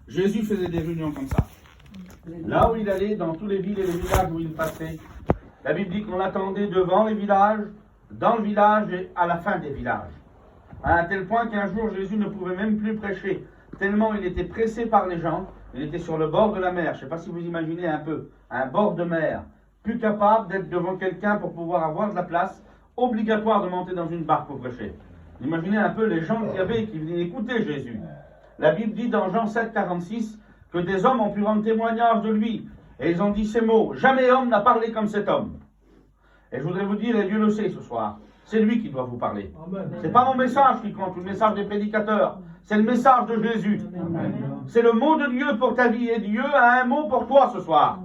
Jésus faisait des réunions comme ça. Là où il allait, dans tous les villes et les villages où il passait, la Bible dit qu'on l'attendait devant les villages, dans le village et à la fin des villages. À un tel point qu'un jour Jésus ne pouvait même plus prêcher, tellement il était pressé par les gens. Il était sur le bord de la mer, je ne sais pas si vous imaginez un peu, un bord de mer, plus capable d'être devant quelqu'un pour pouvoir avoir de la place, obligatoire de monter dans une barque pour prêcher. Imaginez un peu les gens qu'il y avait qui venaient écouter Jésus. La Bible dit dans Jean 7, 46 que des hommes ont pu rendre témoignage de lui. Et ils ont dit ces mots: jamais homme n'a parlé comme cet homme. Et je voudrais vous dire, et Dieu le sait ce soir, c'est lui qui doit vous parler. C'est pas mon message qui compte, le message des prédicateurs. C'est le message de Jésus. C'est le mot de Dieu pour ta vie. Et Dieu a un mot pour toi ce soir.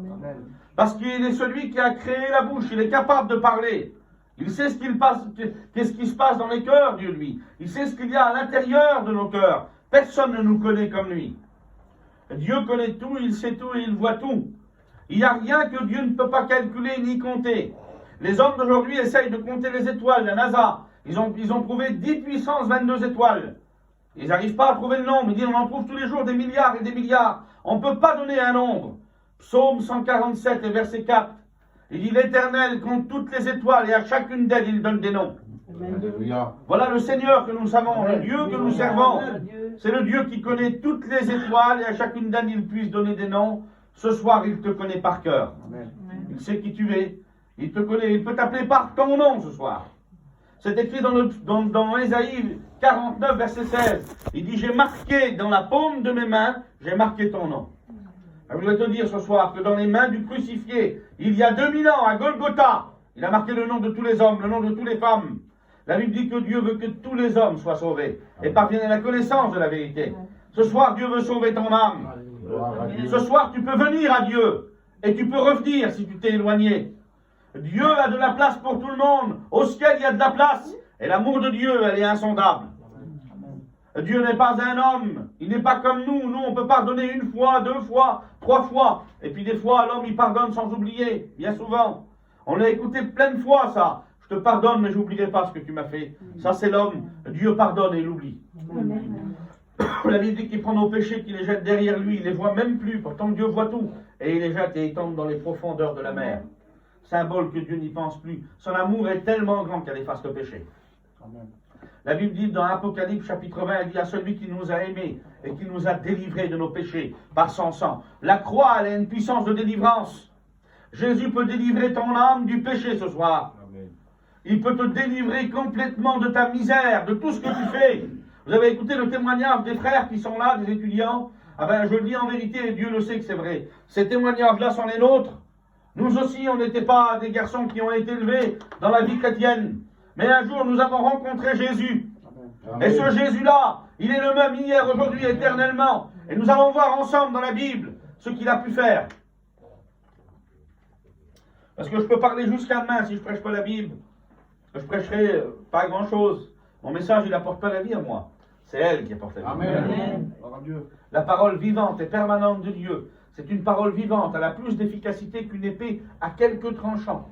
Parce qu'il est celui qui a créé la bouche. Il est capable de parler. Il sait ce qu'est-ce qui se passe dans les cœurs, Dieu, lui. Il sait ce qu'il y a à l'intérieur de nos cœurs. Personne ne nous connaît comme lui. Dieu connaît tout, il sait tout et il voit tout. Il n'y a rien que Dieu ne peut pas calculer ni compter. Les hommes d'aujourd'hui essayent de compter les étoiles, la NASA. Ils ont prouvé 10 puissance 22 étoiles. Ils n'arrivent pas à trouver le nombre. Ils disent on en trouve tous les jours des milliards et des milliards. On ne peut pas donner un nombre. Psaume 147 et verset 4. Il dit l'Éternel compte toutes les étoiles et à chacune d'elles il donne des noms. Alléluia. Voilà le Seigneur que nous savons, le Dieu que nous servons. C'est le Dieu qui connaît toutes les étoiles et à chacune d'elles il puisse donner des noms. Ce soir il te connaît par cœur. Il sait qui tu es. Il te connaît. Il peut t'appeler par ton nom ce soir. C'est écrit dans Ésaïe 49, verset 16. Il dit, j'ai marqué dans la paume de mes mains, j'ai marqué ton nom. Je voudrais te dire ce soir que dans les mains du crucifié, il y a 2000 ans, à Golgotha, il a marqué le nom de tous les hommes, le nom de toutes les femmes. La Bible dit que Dieu veut que tous les hommes soient sauvés et parviennent à la connaissance de la vérité. Ce soir, Dieu veut sauver ton âme. Ce soir, tu peux venir à Dieu et tu peux revenir si tu t'es éloigné. Dieu a de la place pour tout le monde. Au ciel, il y a de la place. Et l'amour de Dieu, elle est insondable. Dieu n'est pas un homme. Il n'est pas comme nous. Nous, on peut pardonner une fois, 2 fois, 3 fois. Et puis des fois, l'homme, il pardonne sans oublier. Bien souvent. On l'a écouté plein de fois, ça. Je te pardonne, mais j'oublierai pas ce que tu m'as fait. Ça, c'est l'homme. Dieu pardonne et il oublie. La Bible dit qu'il prend nos péchés, qu'il les jette derrière lui. Il les voit même plus. Pourtant, Dieu voit tout. Et il les jette et il tombe dans les profondeurs de la mer. Symbole que Dieu n'y pense plus. Son amour est tellement grand qu'elle efface le péché. Amen. La Bible dit dans Apocalypse chapitre 20, elle dit à celui qui nous a aimés et qui nous a délivrés de nos péchés par son sang. La croix, elle a une puissance de délivrance. Jésus peut délivrer ton âme du péché ce soir. Amen. Il peut te délivrer complètement de ta misère, de tout ce que tu fais. Vous avez écouté le témoignage des frères qui sont là, des étudiants. Ah ben, je le dis en vérité, et Dieu le sait que c'est vrai. Ces témoignages-là sont les nôtres. Nous aussi, on n'était pas des garçons qui ont été élevés dans la vie chrétienne. Mais un jour, nous avons rencontré Jésus. Amen. Et ce Jésus-là, il est le même hier, aujourd'hui, éternellement. Et nous allons voir ensemble dans la Bible ce qu'il a pu faire. Parce que je peux parler jusqu'à demain si je ne prêche pas la Bible. Je prêcherai pas grand-chose. Mon message, il n'apporte pas la vie à moi. C'est elle qui apporte la vie. Amen. Amen. La parole vivante et permanente de Dieu. C'est une parole vivante. Elle a plus d'efficacité qu'une épée à quelques tranchants.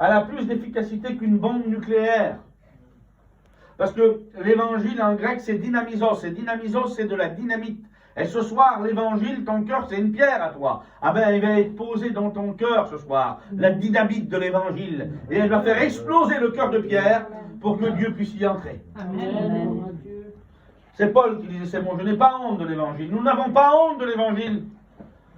Elle a plus d'efficacité qu'une bombe nucléaire. Parce que l'évangile en grec c'est dynamisos. Et dynamisos c'est de la dynamite. Et ce soir, l'évangile, ton cœur, c'est une pierre à toi. Ah ben, il va être posé dans ton cœur ce soir. La dynamite de l'évangile. Et elle va faire exploser le cœur de Pierre pour que Dieu puisse y entrer. Amen. C'est Paul qui disait, c'est bon, je n'ai pas honte de l'évangile. Nous n'avons pas honte de l'évangile.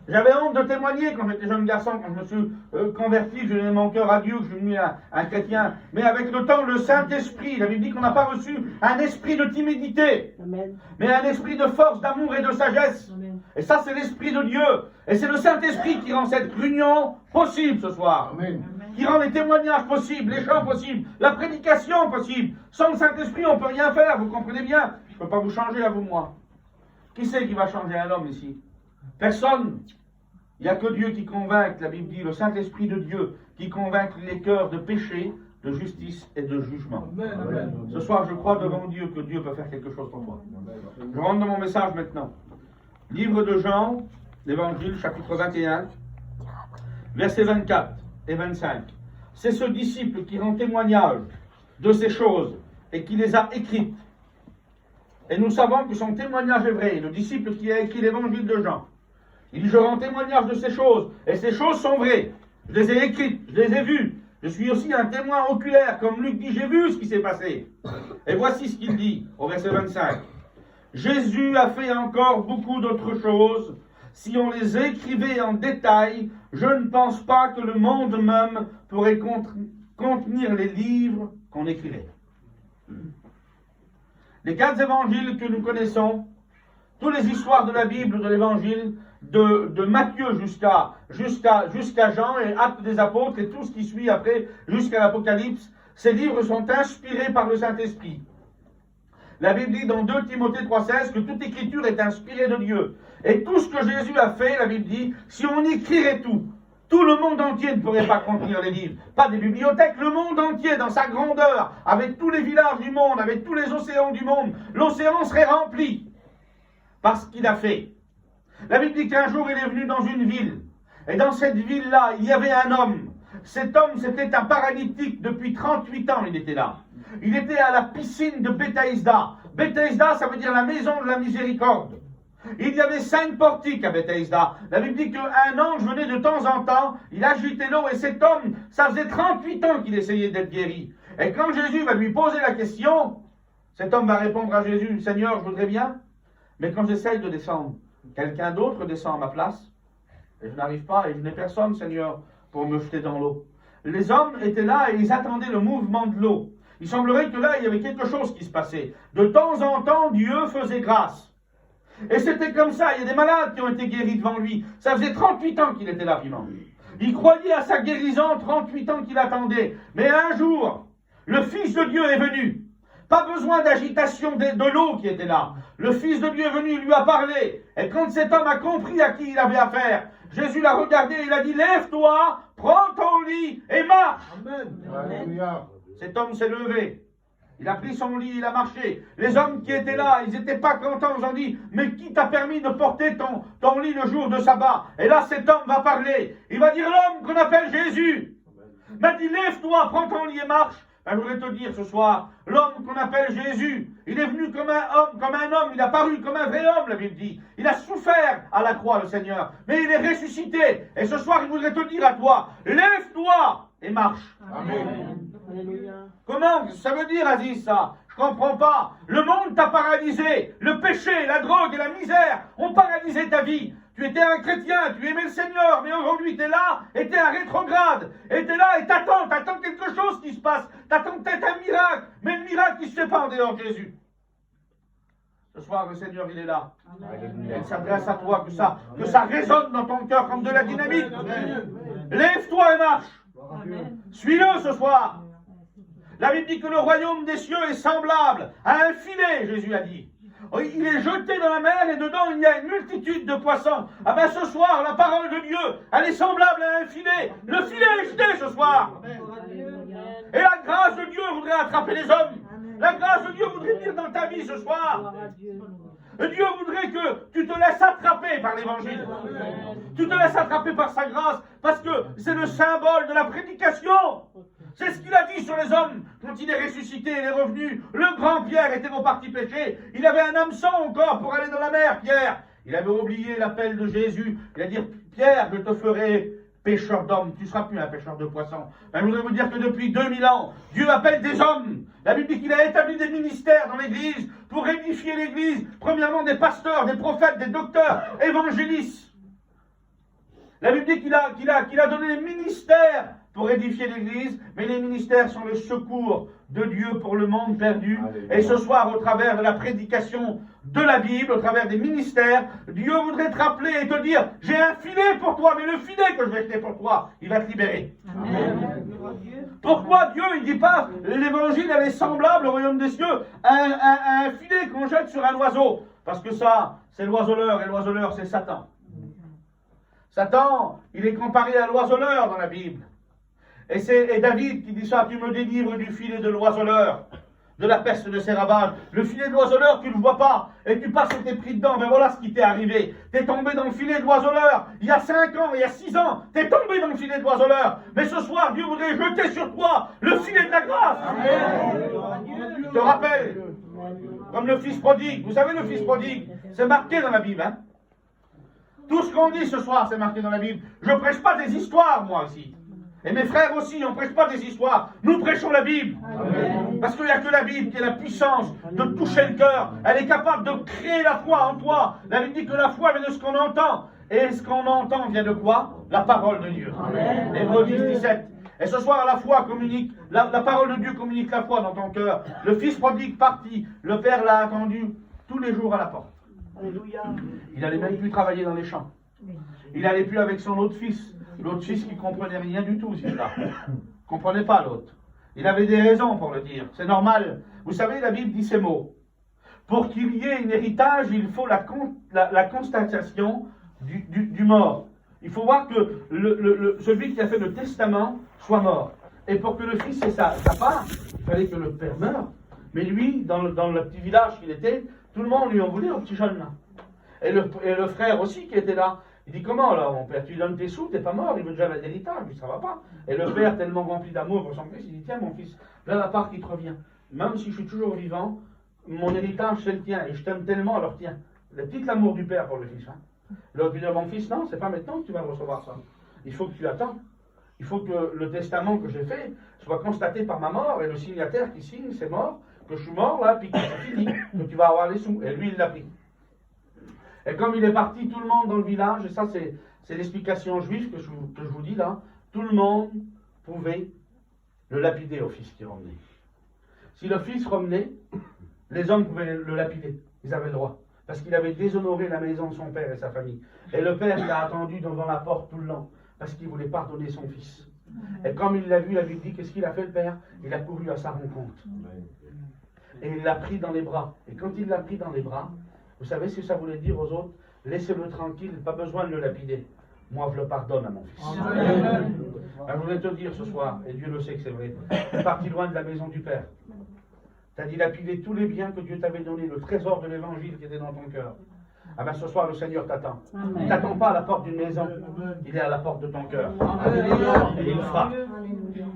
J'avais honte de témoigner quand j'étais jeune garçon, quand je me suis converti, que j'ai donné mon cœur à Dieu, que je suis devenu un chrétien. Mais avec le temps, le Saint-Esprit, la Bible dit qu'on n'a pas reçu un esprit de timidité, Amen. Mais un esprit de force, d'amour et de sagesse. Amen. Et ça, c'est l'Esprit de Dieu. Et c'est le Saint-Esprit qui rend cette réunion possible ce soir. Amen. Qui rend les témoignages possibles, les chants possibles, la prédication possible. Sans le Saint-Esprit, on ne peut rien faire, vous comprenez bien. Je ne peux pas vous changer à vous, moi. Qui c'est qui va changer un homme ici? Personne. Il n'y a que Dieu qui convainc, la Bible dit, le Saint-Esprit de Dieu, qui convainc les cœurs de péché, de justice et de jugement. Amen. Ce soir, je crois devant Dieu que Dieu peut faire quelque chose pour toi. Je rentre dans mon message maintenant. Livre de Jean, l'Évangile, chapitre 21, versets 24 et 25. C'est ce disciple qui rend témoignage de ces choses et qui les a écrites. Et nous savons que son témoignage est vrai. Le disciple qui a écrit l'évangile de Jean, il dit, je rends témoignage de ces choses, et ces choses sont vraies. Je les ai écrites, je les ai vues. Je suis aussi un témoin oculaire, comme Luc dit, j'ai vu ce qui s'est passé. Et voici ce qu'il dit, au verset 25. Jésus a fait encore beaucoup d'autres choses. Si on les écrivait en détail, je ne pense pas que le monde même pourrait contenir les livres qu'on écrirait. Les 4 évangiles que nous connaissons, toutes les histoires de la Bible, de l'évangile, de Matthieu jusqu'à Jean et Actes des Apôtres et tout ce qui suit après jusqu'à l'Apocalypse, ces livres sont inspirés par le Saint-Esprit. La Bible dit dans 2 Timothée 3,16 que toute écriture est inspirée de Dieu. Et tout ce que Jésus a fait, la Bible dit, si on écrirait tout le monde entier ne pourrait pas contenir les livres. Pas des bibliothèques, le monde entier dans sa grandeur, avec tous les villages du monde, avec tous les océans du monde, l'océan serait rempli par ce qu'il a fait. La Bible dit qu'un jour il est venu dans une ville, et dans cette ville-là, il y avait un homme. Cet homme, c'était un paralytique, depuis 38 ans il était là. Il était à la piscine de Bethesda. Bethesda, ça veut dire la maison de la miséricorde. Il y avait 5 portiques à Bethesda. La Bible dit qu'un ange venait de temps en temps, il agitait l'eau, et cet homme, ça faisait 38 ans qu'il essayait d'être guéri. Et quand Jésus va lui poser la question, cet homme va répondre à Jésus, Seigneur, je voudrais bien, mais quand j'essaye de descendre, quelqu'un d'autre descend à ma place, et je n'arrive pas, et je n'ai personne, Seigneur, pour me jeter dans l'eau. Les hommes étaient là et ils attendaient le mouvement de l'eau. Il semblerait que là, il y avait quelque chose qui se passait. De temps en temps, Dieu faisait grâce. Et c'était comme ça, il y a des malades qui ont été guéris devant lui. Ça faisait 38 ans qu'il était là vivant. Il croyait à sa guérison, 38 ans qu'il attendait. Mais un jour, le Fils de Dieu est venu. Pas besoin d'agitation de l'eau qui était là. Le Fils de Dieu est venu, il lui a parlé. Et quand cet homme a compris à qui il avait affaire, Jésus l'a regardé et il a dit, lève-toi, prends ton lit et marche. Amen. Alléluia. Cet homme s'est levé. Il a pris son lit, il a marché. Les hommes qui étaient là, ils n'étaient pas contents. Ils ont dit, mais qui t'a permis de porter ton lit le jour de sabbat? Et là, cet homme va parler. Il va dire, l'homme qu'on appelle Jésus m'a dit, lève-toi, prends ton lit et marche. Ben, je voudrais te dire ce soir, l'homme qu'on appelle Jésus, il est venu comme un homme, il a paru comme un vrai homme, la Bible dit. Il a souffert à la croix, le Seigneur, mais il est ressuscité. Et ce soir, il voudrait te dire à toi, lève-toi et marche. Amen. Comment ça veut dire, Aziz, ça? Je comprends pas. Le monde t'a paralysé. Le péché, la drogue et la misère ont paralysé ta vie. Tu étais un chrétien, tu aimais le Seigneur, mais aujourd'hui tu es là et tu es un rétrograde. Et tu es là et t'attends quelque chose qui se passe. T'attends peut-être un miracle, mais le miracle qui se fait pas en dehors de Jésus. Ce soir, le Seigneur, il est là. Il s'adresse à toi, que ça résonne dans ton cœur comme de la dynamite. Lève-toi et marche. Suis-le ce soir. La Bible dit que le royaume des cieux est semblable à un filet, Jésus a dit. Il est jeté dans la mer et dedans il y a une multitude de poissons. Ah ben ce soir, la parole de Dieu, elle est semblable à un filet. Le filet est jeté ce soir. Et la grâce de Dieu voudrait attraper les hommes. La grâce de Dieu voudrait venir dans ta vie ce soir. Dieu voudrait que tu te laisses attraper par l'évangile. Tu te laisses attraper par sa grâce parce que c'est le symbole de la prédication. C'est ce qu'il a dit sur les hommes quand il est ressuscité, il est revenu. Le grand Pierre était reparti pêcher. Il avait un hameçon encore pour aller dans la mer, Pierre. Il avait oublié l'appel de Jésus. Il a dit, Pierre, je te ferai pêcheur d'hommes. Tu ne seras plus un pêcheur de poissons. Ben, je voudrais vous dire que depuis 2000 ans, Dieu appelle des hommes. La Bible dit qu'il a établi des ministères dans l'Église pour édifier l'Église. Premièrement, des pasteurs, des prophètes, des docteurs, évangélistes. La Bible dit qu'il a donné des ministères pour édifier l'Église, mais les ministères sont le secours de Dieu pour le monde perdu. Et ce soir, au travers de la prédication de la Bible, au travers des ministères, Dieu voudrait te rappeler et te dire, j'ai un filet pour toi, mais le filet que je vais jeter pour toi, il va te libérer. Amen. Pourquoi Dieu, il ne dit pas, l'évangile, elle est semblable au royaume des cieux, à un filet qu'on jette sur un oiseau? Parce que ça, c'est l'oiseleur, et l'oiseleur, c'est Satan. Satan, il est comparé à l'oiseleur dans la Bible. Et David qui dit ça, tu me délivres du filet de l'oiseleur, de la peste de ses ravages. Le filet de l'oiseleur, tu ne le vois pas, et tu passes et t'es pris dedans. Mais voilà ce qui t'est arrivé. Tu es tombé dans le filet de l'oiseleur. Il y a 5 ans, il y a 6 ans, tu es tombé dans le filet de l'oiseleur. Mais ce soir, Dieu voudrait jeter sur toi le filet de la grâce. Amen. Je te rappelle Comme le fils prodigue. Vous savez, le fils prodigue, c'est marqué dans la Bible. Hein? Tout ce qu'on dit ce soir, c'est marqué dans la Bible. Je ne prêche pas des histoires, moi aussi. Et mes frères aussi, on ne prêche pas des histoires. Nous prêchons la Bible. Amen. Parce qu'il n'y a que la Bible qui a la puissance de toucher le cœur. Elle est capable de créer la foi en toi. La Bible dit que la foi vient de ce qu'on entend. Et ce qu'on entend vient de quoi? La parole de Dieu. Hébreux 10, 17. Et ce soir, la foi communique, la parole de Dieu communique la foi dans ton cœur. Le fils prodigue partit. Le père l'a attendu tous les jours à la porte. Alléluia. Il n'allait même plus travailler dans les champs. Il n'allait plus avec son autre fils. L'autre fils qui ne comprenait rien du tout, celui-là. Il ne comprenait pas l'autre. Il avait des raisons pour le dire. C'est normal. Vous savez, la Bible dit ces mots. Pour qu'il y ait un héritage, il faut la constatation du mort. Il faut voir que celui qui a fait le testament soit mort. Et pour que le fils ait sa part, il fallait que le père meure. Mais lui, dans le petit village qu'il était, tout le monde lui en voulait au petit jeune là. Et le frère aussi qui était là. Il dit, comment là, mon père, tu lui donnes tes sous, t'es pas mort, il veut déjà l'héritage, lui, ça va pas. Et le père, tellement rempli d'amour pour son fils, il dit, tiens mon fils, là la part qui te revient. Même si je suis toujours vivant, mon héritage c'est le tien, et je t'aime tellement, alors tiens. Le petit amour du père pour le fils. Hein. L'autre lui dit, mon fils, non, c'est pas maintenant que tu vas recevoir ça. Il faut que tu attends. Il faut que le testament que j'ai fait soit constaté par ma mort, et le signataire qui signe, c'est mort, que je suis mort là, puis que c'est fini, que tu vas avoir les sous. Et lui, il l'a pris. Et comme il est parti, tout le monde dans le village, et ça c'est l'explication juive que je vous dis là, tout le monde pouvait le lapider au fils qui revenait. Si le fils revenait, les hommes pouvaient le lapider, ils avaient le droit, parce qu'il avait déshonoré la maison de son père et sa famille. Et le père, il a attendu devant la porte tout le long, parce qu'il voulait pardonner son fils. Et comme il l'a vu, la Bible dit, qu'est-ce qu'il a fait le père? Il a couru à sa rencontre. Et il l'a pris dans les bras. Et quand il l'a pris dans les bras, vous savez ce que ça voulait dire aux autres? Laissez-le tranquille, pas besoin de le lapider. Moi, je le pardonne à mon fils. Amen. Alors, je voulais te dire ce soir, et Dieu le sait que c'est vrai, tu es parti loin de la maison du Père. Tu as dilapidé tous les biens que Dieu t'avait donnés, le trésor de l'évangile qui était dans ton cœur. Ah ben ce soir, le Seigneur t'attend. Il ne t'attend pas à la porte d'une maison, il est à la porte de ton cœur. Et il frappe.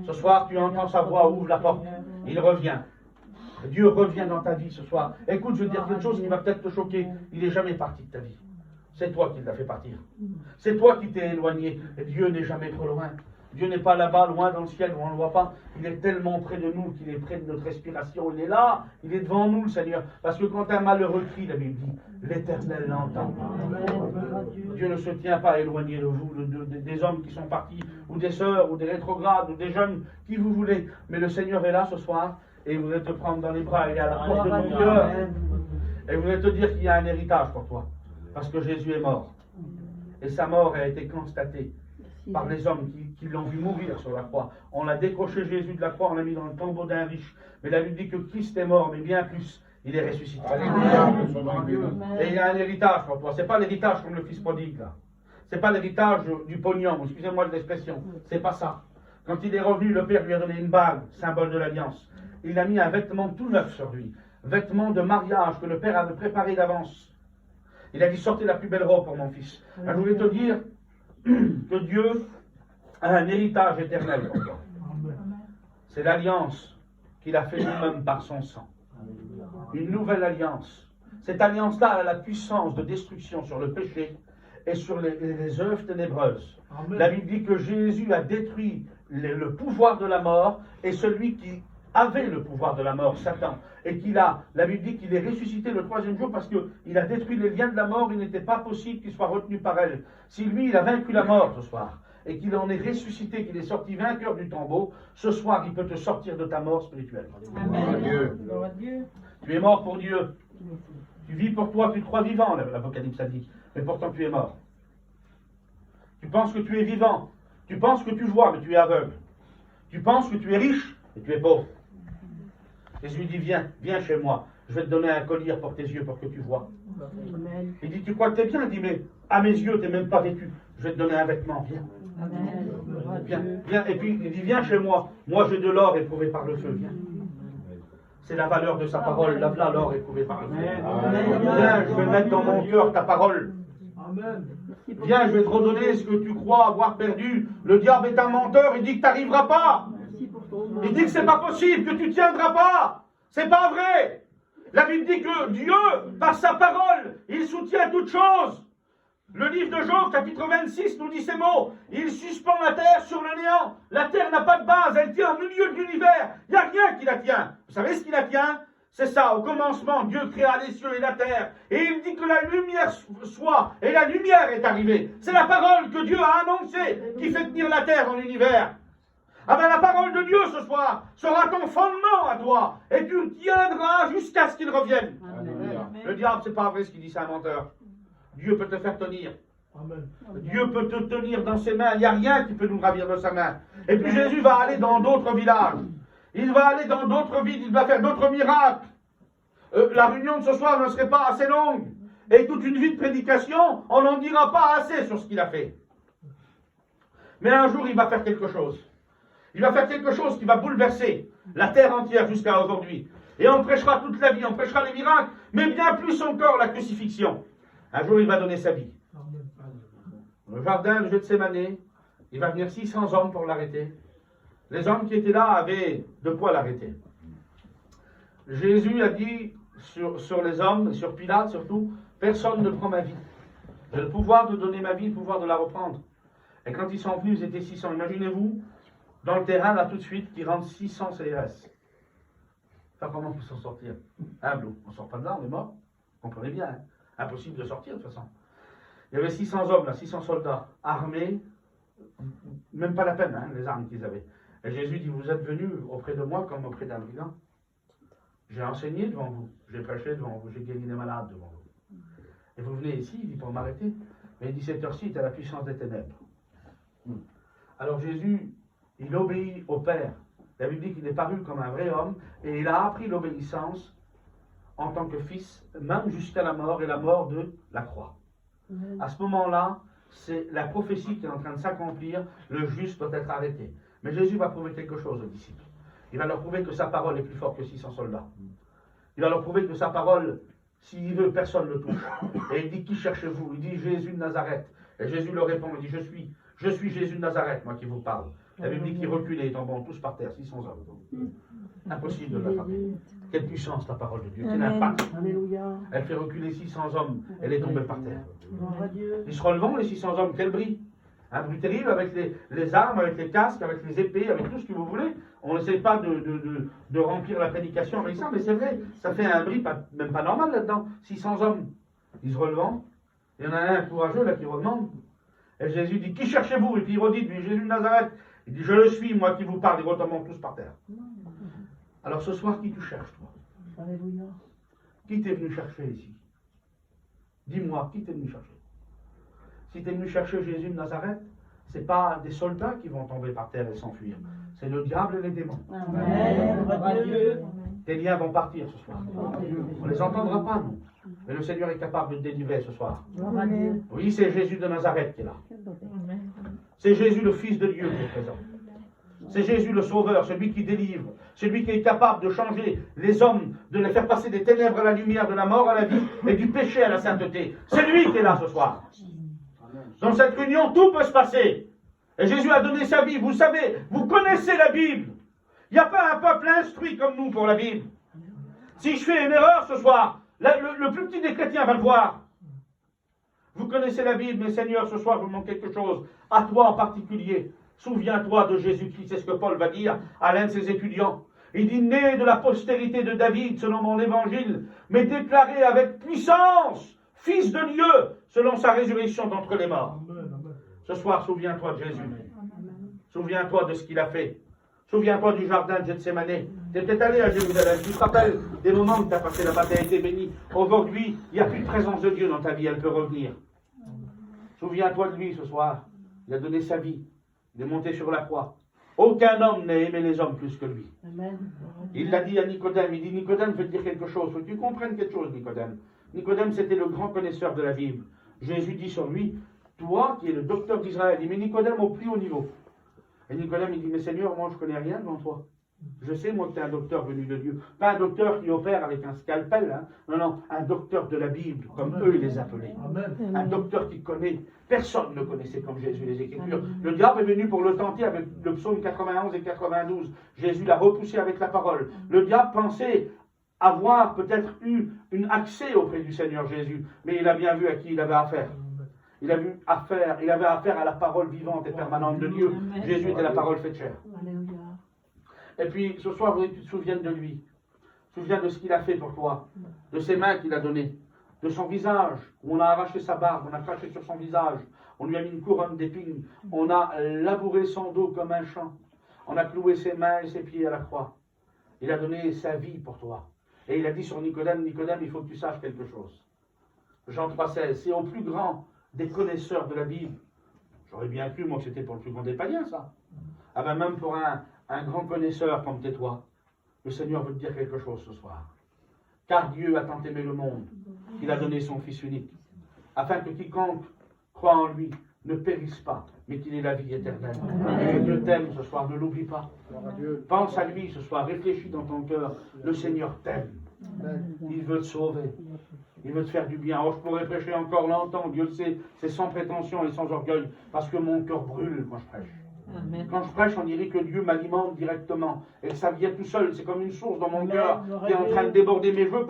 Ce soir, tu entends sa voix, ouvre la porte. Il revient. Dieu revient dans ta vie ce soir. Écoute, je vais te dire quelque chose qui va peut-être te choquer. Il n'est jamais parti de ta vie. C'est toi qui l'as fait partir. C'est toi qui t'es éloigné. Et Dieu n'est jamais trop loin. Dieu n'est pas là-bas, loin dans le ciel, où on ne le voit pas. Il est tellement près de nous qu'il est près de notre respiration. Il est là, il est devant nous, le Seigneur. Parce que quand un malheureux crie, la Bible dit, l'Éternel l'entend. Dieu ne se tient pas éloigné de vous, des hommes qui sont partis, ou des sœurs, ou des rétrogrades, ou des jeunes, qui vous voulez. Mais le Seigneur est là ce soir. Et vous allez te prendre dans les bras, il est à la porte de ton cœur. Et vous allez te dire qu'il y a un héritage pour toi. Parce que Jésus est mort. Et sa mort a été constatée par les hommes qui l'ont vu mourir sur la croix. On l'a décroché Jésus de la croix, on l'a mis dans le tombeau d'un riche. Mais la Bible dit que Christ est mort, mais bien plus, il est ressuscité. Et il y a un héritage pour toi. Ce n'est pas l'héritage comme le fils prodigue là. Ce n'est pas l'héritage du pognon, excusez-moi de l'expression. Ce n'est pas ça. Quand il est revenu, le Père lui a donné une bague, symbole de l'alliance. Il a mis un vêtement tout neuf sur lui, vêtement de mariage que le Père avait préparé d'avance. Il a dit, sortez la plus belle robe pour mon fils. Alors, je voulais te dire que Dieu a un héritage éternel pour toi. C'est l'alliance qu'il a fait lui-même par son sang. Une nouvelle alliance. Cette alliance-là a la puissance de destruction sur le péché et sur les œuvres ténébreuses. La Bible dit que Jésus a détruit le pouvoir de la mort et celui qui avait le pouvoir de la mort, Satan, et la Bible dit qu'il est ressuscité le 3e jour parce qu'il a détruit les liens de la mort, il n'était pas possible qu'il soit retenu par elle. Si lui, il a vaincu la mort ce soir, et qu'il en est ressuscité, qu'il est sorti vainqueur du tombeau, ce soir, il peut te sortir de ta mort spirituelle. Amen. Dieu. Tu es mort pour Dieu. Tu vis pour toi, tu te crois vivant, l'Apocalypse a dit, mais pourtant tu es mort. Tu penses que tu es vivant, tu penses que tu vois, mais tu es aveugle. Tu penses que tu es riche, et tu es pauvre. Jésus dit, viens chez moi, je vais te donner un collier pour tes yeux pour que tu vois. Amen. Il dit, tu crois que tu es bien? Il dit, mais à mes yeux, tu n'es même pas vêtu. Je vais te donner un vêtement, viens. Viens. Et puis, il dit, viens chez moi. Moi, j'ai de l'or éprouvé par le feu, viens. C'est la valeur de sa parole, lave-la l'or éprouvé par le feu. Viens, je vais mettre dans mon cœur ta parole. Viens, je vais te redonner ce que tu crois avoir perdu. Le diable est un menteur, il dit que tu n'arriveras pas. Il dit que c'est pas possible, que tu ne tiendras pas. C'est pas vrai. La Bible dit que Dieu, par sa parole, il soutient toutes choses. Le livre de Job, chapitre 26, nous dit ces mots. Il suspend la terre sur le néant. La terre n'a pas de base, elle tient au milieu de l'univers. Il n'y a rien qui la tient. Vous savez ce qui la tient? C'est ça, au commencement, Dieu créa les cieux et la terre. Et il dit que la lumière soit, et la lumière est arrivée. C'est la parole que Dieu a annoncée qui fait tenir la terre dans l'univers. Ah ben la parole de Dieu ce soir sera ton fondement à toi. Et tu tiendras jusqu'à ce qu'il revienne. Alléluia. Le diable, c'est pas vrai ce qu'il dit, c'est un menteur. Dieu peut te faire tenir. Amen. Dieu peut te tenir dans ses mains. Il n'y a rien qui peut nous ravir de sa main. Et puis Jésus va aller dans d'autres villages. Il va aller dans d'autres villes. Il va faire d'autres miracles. La réunion de ce soir ne serait pas assez longue. Et toute une vie de prédication, on n'en dira pas assez sur ce qu'il a fait. Mais un jour, il va faire quelque chose. Il va faire quelque chose qui va bouleverser la terre entière jusqu'à aujourd'hui. Et on prêchera toute la vie, on prêchera les miracles, mais bien plus encore la crucifixion. Un jour, il va donner sa vie. Le jardin de Gethsémani, il va venir 600 hommes pour l'arrêter. Les hommes qui étaient là avaient de quoi l'arrêter. Jésus a dit sur les hommes, sur Pilate surtout, personne ne prend ma vie. J'ai le pouvoir de donner ma vie, le pouvoir de la reprendre. Et quand ils sont venus, ils étaient 600. Imaginez-vous, dans le terrain, là tout de suite, qui rentrent 600 CRS. Enfin, comment on peut s'en sortir? Hein, Blou, on ne sort pas de là, on est mort. Vous comprenez bien, hein? Impossible de sortir de toute façon. Il y avait 600 hommes là, 600 soldats, armés, même pas la peine, hein, les armes qu'ils avaient. Et Jésus dit, vous êtes venus auprès de moi comme auprès d'un brigand. J'ai enseigné devant vous, j'ai prêché devant vous, j'ai guéri des malades devant vous. Et vous venez ici, il dit pour m'arrêter. Mais il dit, cette heure-ci est à la puissance des ténèbres. Alors Jésus, il obéit au Père. La Bible dit qu'il est paru comme un vrai homme, et il a appris l'obéissance en tant que fils, même jusqu'à la mort, et la mort de la croix. À ce moment-là, c'est la prophétie qui est en train de s'accomplir, le juste doit être arrêté. Mais Jésus va prouver quelque chose aux disciples. Il va leur prouver que sa parole est plus forte que 600 soldats. Il va leur prouver que sa parole, s'il veut, personne ne le touche. Et il dit, qui cherchez-vous? Il dit, Jésus de Nazareth. Et Jésus leur répond, il dit, je suis Jésus de Nazareth, moi qui vous parle. La Bible dit qu'il reculait, ils tombent tous par terre, 600 hommes. Impossible de l'attraper. Quelle puissance la parole de Dieu, quel impact. Elle fait reculer 600 hommes, elle est tombée par terre. Ils se relevant, les 600 hommes, quel bruit. Un bruit terrible avec les armes, avec les casques, avec les épées, avec tout ce que vous voulez. On n'essaie pas de remplir la prédication avec ça, mais c'est vrai, ça fait un bruit même pas normal là-dedans. 600 hommes, ils se relevant. Il y en a un courageux là qui redemande. Et Jésus dit, qui cherchez-vous? Et puis il redit, lui, Jésus de Nazareth. Il dit, je le suis, moi qui vous parle. Ils retombent tous par terre. Alors ce soir, qui tu cherches, toi? Alléluia. Qui t'es venu chercher ici? Dis-moi, qui t'es venu chercher? Si tu es venu chercher Jésus de Nazareth, ce n'est pas des soldats qui vont tomber par terre et s'enfuir. C'est le diable et les démons. Amen. Tes liens vont partir ce soir. On ne les entendra pas, nous. Mais le Seigneur est capable de te délivrer ce soir. Oui, c'est Jésus de Nazareth qui est là. C'est Jésus le Fils de Dieu qui est présent. C'est Jésus le Sauveur, celui qui délivre, celui qui est capable de changer les hommes, de les faire passer des ténèbres à la lumière, de la mort à la vie et du péché à la sainteté. C'est lui qui est là ce soir. Dans cette réunion, tout peut se passer. Et Jésus a donné sa vie. Vous savez, vous connaissez la Bible. Il n'y a pas un peuple instruit comme nous pour la Bible. Si je fais une erreur ce soir, le plus petit des chrétiens va le voir. Vous connaissez la Bible, mais Seigneur, ce soir, je vous demande quelque chose. À toi en particulier. Souviens-toi de Jésus-Christ. C'est ce que Paul va dire à l'un de ses étudiants. Il dit, né de la postérité de David, selon mon évangile, mais déclaré avec puissance, Fils de Dieu, selon sa résurrection d'entre les morts. Ce soir, souviens-toi de Jésus. Souviens-toi de ce qu'il a fait. Souviens-toi du jardin de Gethsémani. Tu es peut-être allé à Jérusalem. Tu te rappelles des moments où tu as passé là-bas, tu as été béni. Aujourd'hui, il n'y a plus de présence de Dieu dans ta vie, elle peut revenir. Souviens-toi de lui ce soir. Il a donné sa vie. Il est monté sur la croix. Aucun homme n'a aimé les hommes plus que lui. Il l'a dit à Nicodème. Il dit, Nicodème, je vais te dire quelque chose. Il faut que tu comprennes quelque chose, Nicodème. Nicodème, c'était le grand connaisseur de la Bible. Jésus dit sur lui, toi qui es le docteur d'Israël, il met Nicodème au plus haut niveau. Et Nicodème, il dit, mais Seigneur, moi je connais rien devant toi. Je sais, moi, que tu es un docteur venu de Dieu. Pas un docteur qui opère avec un scalpel, hein. Non, non, un docteur de la Bible, comme eux ils les appelaient. Amen. Un docteur qui connaît. Personne ne connaissait comme Jésus les Écritures. Amen. Le diable est venu pour le tenter avec le psaume 91 et 92. Jésus l'a repoussé avec la parole. Le diable pensait avoir peut-être eu un accès auprès du Seigneur Jésus, mais il a bien vu à qui il avait affaire. Il avait affaire à la parole vivante et permanente de Dieu. Jésus était la parole faite chair. Et puis, ce soir, je voudrais que tu te souviennes de lui. Souviens de ce qu'il a fait pour toi, de ses mains qu'il a données, de son visage, où on a arraché sa barbe, on a craché sur son visage, on lui a mis une couronne d'épines, on a labouré son dos comme un champ, on a cloué ses mains et ses pieds à la croix. Il a donné sa vie pour toi. Et il a dit sur Nicodème, Nicodème, il faut que tu saches quelque chose. Jean 3,16, c'est au plus grand des connaisseurs de la Bible. J'aurais bien cru, moi, que c'était pour le plus grand des païens, ça. Ah ben même pour un grand connaisseur comme t'es toi, le Seigneur veut te dire quelque chose ce soir. Car Dieu a tant aimé le monde qu'il a donné son Fils unique, afin que quiconque croit en lui ne périsse pas, mais qu'il ait la vie éternelle. Que Dieu t'aime ce soir, ne l'oublie pas. Pense à lui ce soir, réfléchis dans ton cœur. Le Seigneur t'aime. Il veut te sauver. Il veut te faire du bien. Oh, je pourrais prêcher encore longtemps, Dieu le sait, c'est sans prétention et sans orgueil, parce que mon cœur brûle quand je prêche. Amen. Quand je prêche, on dirait que Dieu m'alimente directement. Et ça vient tout seul. C'est comme une source dans mon cœur qui est en train de déborder. Mais je veux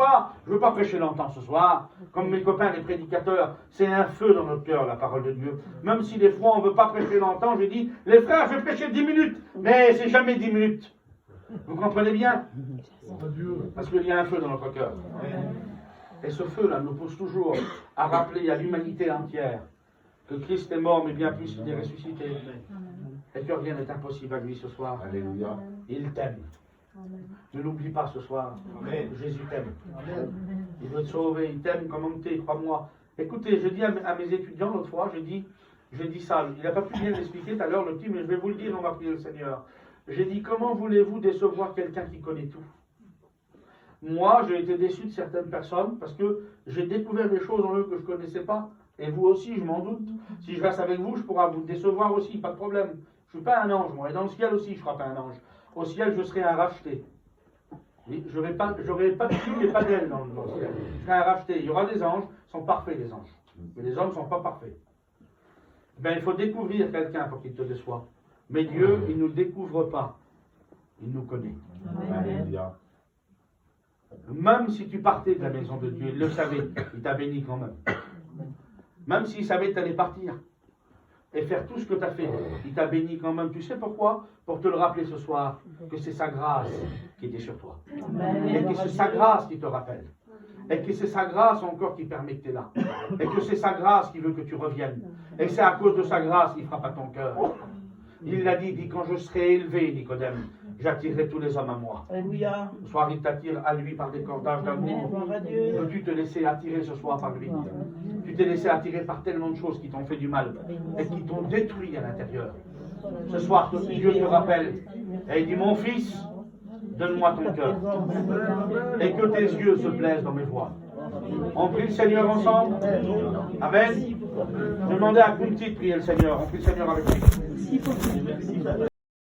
pas prêcher longtemps ce soir. Comme mes copains, les prédicateurs. C'est un feu dans notre cœur, la parole de Dieu. Même si des fois, on veut pas prêcher longtemps, je dis, les frères, je vais prêcher 10 minutes. Mais c'est jamais 10 minutes. Vous comprenez bien? Parce qu'il y a un feu dans notre cœur. Et ce feu-là nous pousse toujours à rappeler à l'humanité entière que Christ est mort, mais bien plus, il est ressuscité. Et que rien n'est impossible à lui ce soir. Alléluia. Il t'aime. Ne l'oublie pas ce soir. Amen. Jésus t'aime. Il veut te sauver, il t'aime comme t'es, crois-moi. Écoutez, je dis à mes étudiants l'autre fois, j'ai dit ça. Il n'a pas pu bien l'expliquer tout à l'heure, le petit, mais je vais vous le dire, on va prier le Seigneur. J'ai dit, comment voulez-vous décevoir quelqu'un qui connaît tout? Moi, j'ai été déçu de certaines personnes parce que j'ai découvert des choses en eux que je ne connaissais pas. Et vous aussi, je m'en doute. Si je reste avec vous, je pourrai vous décevoir aussi, pas de problème. Je ne suis pas un ange, moi. Et dans le ciel aussi, je ne serai pas un ange. Au ciel, je serai un racheté. Je n'aurai pas de fille et pas d'aile dans le ciel. Je serai un racheté. Il y aura des anges, ils sont parfaits, les anges. Mais les hommes ne sont pas parfaits. Ben, il faut découvrir quelqu'un pour qu'il te déçoive. Mais Dieu, il ne nous découvre pas. Il nous connaît. Alléluia. Même si tu partais de la maison de Dieu, il le savait, il t'a béni quand même. Même s'il savait que tu allais partir et faire tout ce que tu as fait, il t'a béni quand même. Tu sais pourquoi? Pour te le rappeler ce soir, que c'est sa grâce qui était sur toi. Et que c'est sa grâce qui te rappelle. Et que c'est sa grâce encore qui permet que tu es là. Et que c'est sa grâce qui veut que tu reviennes. Et c'est à cause de sa grâce qu'il frappe à ton cœur. Il l'a dit, quand je serai élevé, Nicodème, j'attirerai tous les hommes à moi. Alléluia. Ce soir, il t'attire à lui par des cordages d'amour. Gloire à Dieu. Veux-tu te laisser attirer ce soir par lui? Tu t'es laissé attirer par tellement de choses qui t'ont fait du mal et qui t'ont détruit à l'intérieur. Ce soir, Dieu te rappelle et il dit, mon fils, donne-moi ton cœur et que tes yeux se plaisent dans mes voies. On prie le Seigneur ensemble. Amen. Je demandais à Kunti de prier le Seigneur. On prie le Seigneur avec lui.